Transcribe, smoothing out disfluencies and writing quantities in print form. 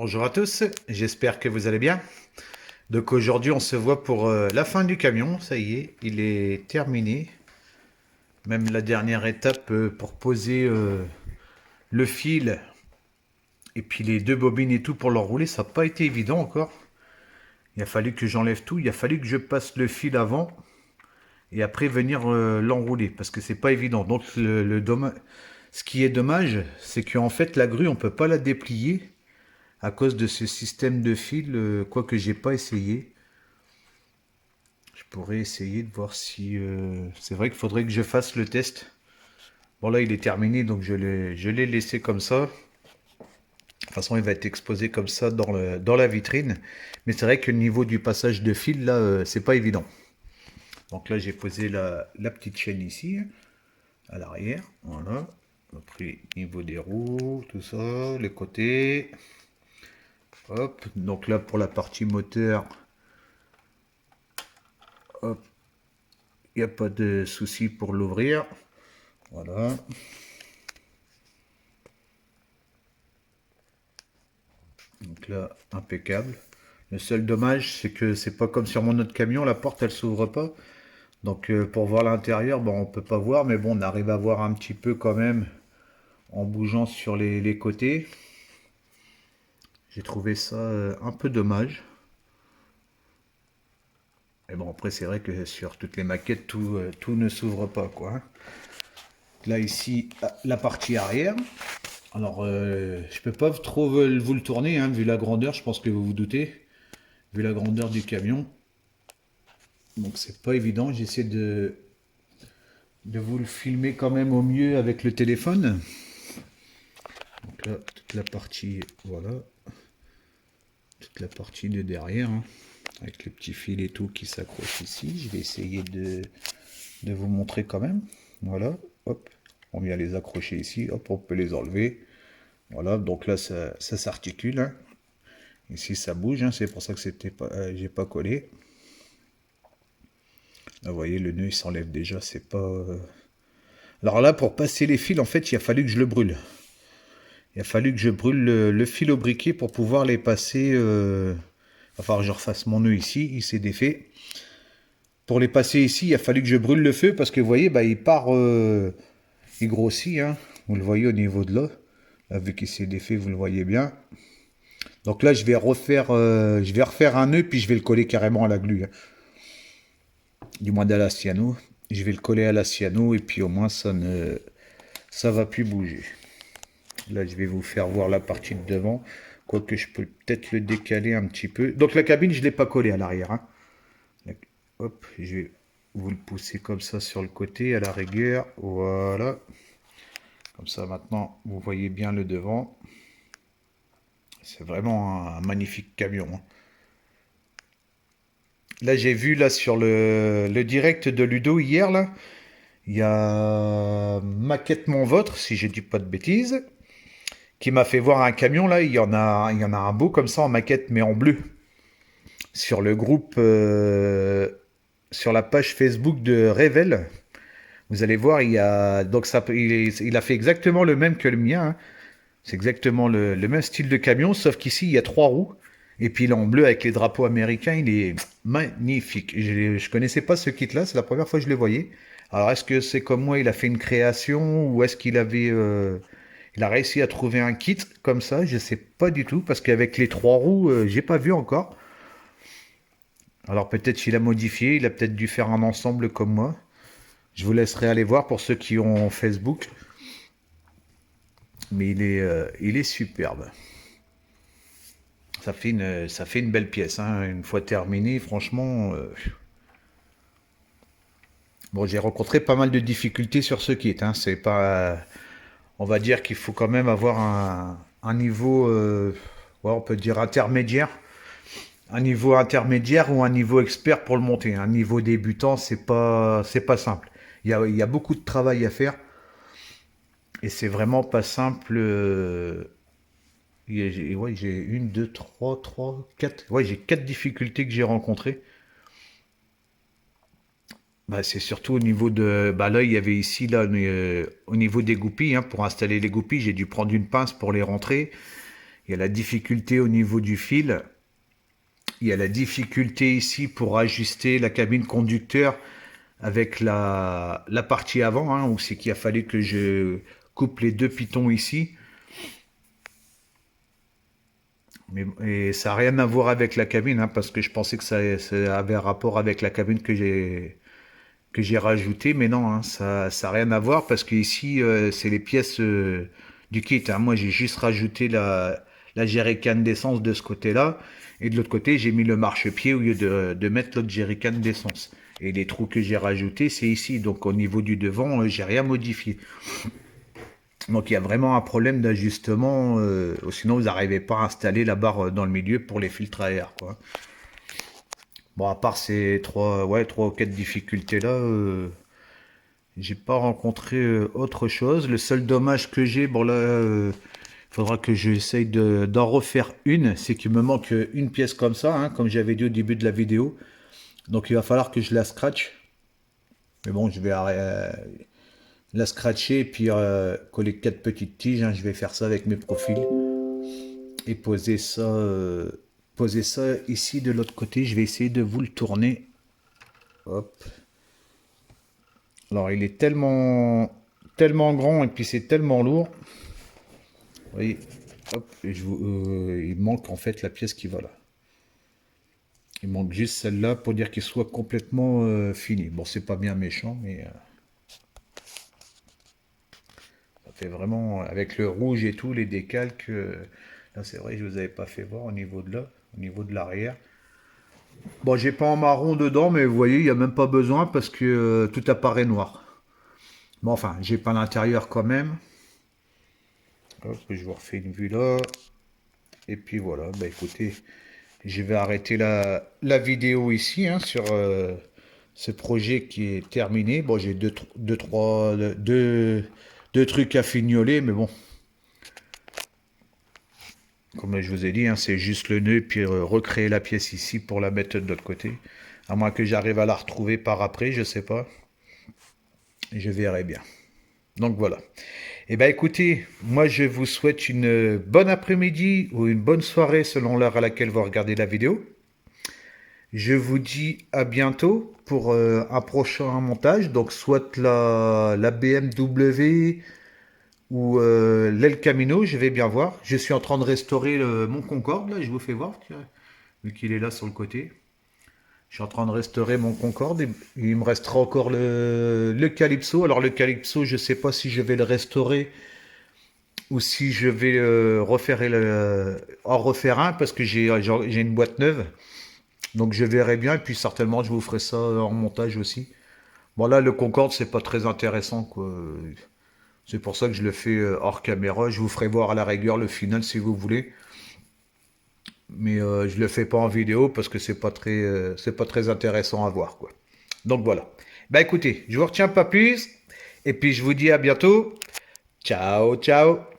Bonjour à tous, j'espère que vous allez bien. Donc aujourd'hui on se voit pour la fin du camion, ça y est, il est terminé. Même la dernière étape pour poser le fil et puis les deux bobines et tout pour l'enrouler, ça n'a pas été évident encore. Il a fallu que j'enlève tout, il a fallu que je passe le fil avant et après venir l'enrouler parce que c'est pas évident. Donc ce qui est dommage, c'est qu'en fait la grue on peut pas la déplier à cause de ce système de fil, quoique j'ai pas essayé. Je pourrais essayer de voir si... c'est vrai qu'il faudrait que je fasse le test. Bon là il est terminé donc je l'ai laissé comme ça. De toute façon il va être exposé comme ça dans la vitrine. Mais c'est vrai que le niveau du passage de fil là c'est pas évident. Donc là j'ai posé la petite chaîne ici à l'arrière. Voilà. Après niveau des roues, tout ça, les côtés. Hop. Donc là pour la partie moteur, hop, il n'y a pas de souci pour l'ouvrir. Voilà. Donc là, impeccable. Le seul dommage, c'est que c'est pas comme sur mon autre camion, la porte elle s'ouvre pas. Donc pour voir l'intérieur, bon, on peut pas voir, mais bon, on arrive à voir un petit peu quand même en bougeant sur les côtés. J'ai trouvé ça un peu dommage. Mais bon, après, c'est vrai que sur toutes les maquettes, tout ne s'ouvre pas, quoi. Là, ici, la partie arrière. Alors, je peux pas trop vous le tourner, hein, vu la grandeur, je pense que vous vous doutez. Vu la grandeur du camion. Donc, c'est pas évident. J'essaie de vous le filmer quand même au mieux avec le téléphone. Donc là, toute la partie, voilà. Toute la partie de derrière, hein, avec le petit fil et tout qui s'accroche ici. Je vais essayer de vous montrer quand même. Voilà, hop. On vient les accrocher ici, hop, on peut les enlever. Voilà, donc là, ça s'articule. Hein. Ici, ça bouge, hein, c'est pour ça que c'était pas, j'ai pas collé. Là, vous voyez, le nœud, il s'enlève déjà, c'est pas... Alors là, pour passer les fils, en fait, il a fallu que je le brûle. Il a fallu que je brûle le fil au briquet pour pouvoir les passer... Enfin, je refasse mon nœud ici, il s'est défait. Pour les passer ici, il a fallu que je brûle le feu parce que vous voyez, bah, il part... il grossit, hein. Vous le voyez au niveau de là. Là, vu qu'il s'est défait, vous le voyez bien. Donc là, je vais refaire un nœud, puis je vais le coller carrément à la glu. Hein. Du moins à la cyano. Je vais le coller à la cyano, et puis au moins, ça va plus bouger. Là, je vais vous faire voir la partie de devant. Quoique je peux peut-être le décaler un petit peu. Donc la cabine, je ne l'ai pas collée à l'arrière. Hein. Hop, je vais vous le pousser comme ça sur le côté, à la rigueur. Voilà. Comme ça, maintenant, vous voyez bien le devant. C'est vraiment un magnifique camion. Hein. Là, j'ai vu là sur le direct de Ludo hier, là, il y a Maquette Mon Vôtre, si j'ai dit pas de bêtises, qui m'a fait voir un camion, là, il y en a un beau comme ça en maquette, mais en bleu. Sur le groupe, sur la page Facebook de Revel, vous allez voir, il y a, donc ça, il a fait exactement le même que le mien, hein. C'est exactement le même style de camion, sauf qu'ici, il y a 3 roues. Et puis il est en bleu avec les drapeaux américains, il est magnifique. Je connaissais pas ce kit-là, c'est la première fois que je le voyais. Alors est-ce que c'est comme moi, il a fait une création ou est-ce qu'il avait, il a réussi à trouver un kit comme ça? Je sais pas du tout parce qu'avec les 3 roues, j'ai pas vu encore. Alors peut-être qu'il a modifié, il a peut-être dû faire un ensemble comme moi. Je vous laisserai aller voir pour ceux qui ont Facebook. Mais il est superbe. Ça fait une belle pièce. Hein. Une fois terminé, franchement... Bon, j'ai rencontré pas mal de difficultés sur ce kit. Hein. C'est pas... on va dire qu'il faut quand même avoir un niveau... ouais, on peut dire intermédiaire. Un niveau intermédiaire ou un niveau expert pour le monter. Un niveau débutant, c'est pas simple. Il y a beaucoup de travail à faire. Et c'est vraiment pas simple... ouais, j'ai une, deux, trois, quatre. Ouais, j'ai 4 difficultés que j'ai rencontrées. Bah, c'est surtout au niveau de. Bah là, il y avait ici, là, au niveau des goupilles. Hein, pour installer les goupilles, j'ai dû prendre une pince pour les rentrer. Il y a la difficulté au niveau du fil. Il y a la difficulté ici pour ajuster la cabine conducteur avec la partie avant, hein, où c'est qu'il a fallu que je coupe les deux pitons ici. Et ça n'a rien à voir avec la cabine, hein, parce que je pensais que ça avait un rapport avec la cabine que j'ai rajouté, mais non, hein, ça n'a rien à voir parce que ici c'est les pièces du kit, hein. Moi j'ai juste rajouté la jerrycan d'essence de ce côté-là, et de l'autre côté j'ai mis le marchepied au lieu de mettre l'autre jerrycan d'essence. Et les trous que j'ai rajoutés c'est ici, donc au niveau du devant j'ai rien modifié. Donc il y a vraiment un problème d'ajustement, sinon vous n'arrivez pas à installer la barre dans le milieu pour les filtres à air, quoi. Bon, à part ces trois ou quatre difficultés là, j'ai pas rencontré autre chose. Le seul dommage que j'ai, bon là, il faudra que j'essaye d'en refaire une. C'est qu'il me manque une pièce comme ça, hein, comme j'avais dit au début de la vidéo. Donc il va falloir que je la scratch. Mais bon, je vais la scratcher et puis coller quatre petites tiges, hein. Je vais faire ça avec mes profils et poser ça ici de l'autre côté. Je vais essayer de vous le tourner. Hop. Alors il est tellement grand et puis c'est tellement lourd. Vous voyez, hop, et il manque en fait la pièce qui va là. Il manque juste celle-là pour dire qu'il soit complètement fini. Bon, c'est pas bien méchant, mais ça fait vraiment avec le rouge et tout, les décalques. Là, c'est vrai, je vous avais pas fait voir au niveau de là, au niveau de l'arrière. Bon, j'ai pas en marron dedans, mais vous voyez, il n'y a même pas besoin parce que tout apparaît noir. Bon, enfin, j'ai pas l'intérieur quand même. Hop, je vous refais une vue là. Et puis voilà, bah écoutez, je vais arrêter la vidéo ici, hein, sur ce projet qui est terminé. Bon, j'ai deux trucs à fignoler, mais bon. Comme je vous ai dit, hein, c'est juste le nœud, puis recréer la pièce ici pour la mettre de l'autre côté. À moins que j'arrive à la retrouver par après, je sais pas. Je verrai bien. Donc voilà. Eh bien écoutez, moi je vous souhaite une bonne après-midi ou une bonne soirée selon l'heure à laquelle vous regardez la vidéo. Je vous dis à bientôt pour un prochain montage. Donc soit la BMW ou l'El Camino, je vais bien voir. Je suis en train de restaurer mon Concorde, là, je vous fais voir, tiens, vu qu'il est là sur le côté. Je suis en train de restaurer mon Concorde et il me restera encore le Calypso. Alors le Calypso, je ne sais pas si je vais le restaurer ou si je vais en refaire un parce que j'ai une boîte neuve. Donc je verrai bien et puis certainement je vous ferai ça en montage aussi. Bon là le Concorde c'est pas très intéressant quoi. C'est pour ça que je le fais hors caméra. Je vous ferai voir à la rigueur le final si vous voulez. Mais je le fais pas en vidéo parce que c'est pas très intéressant à voir quoi. Donc voilà. Bah écoutez, je vous retiens pas plus et puis je vous dis à bientôt. Ciao ciao.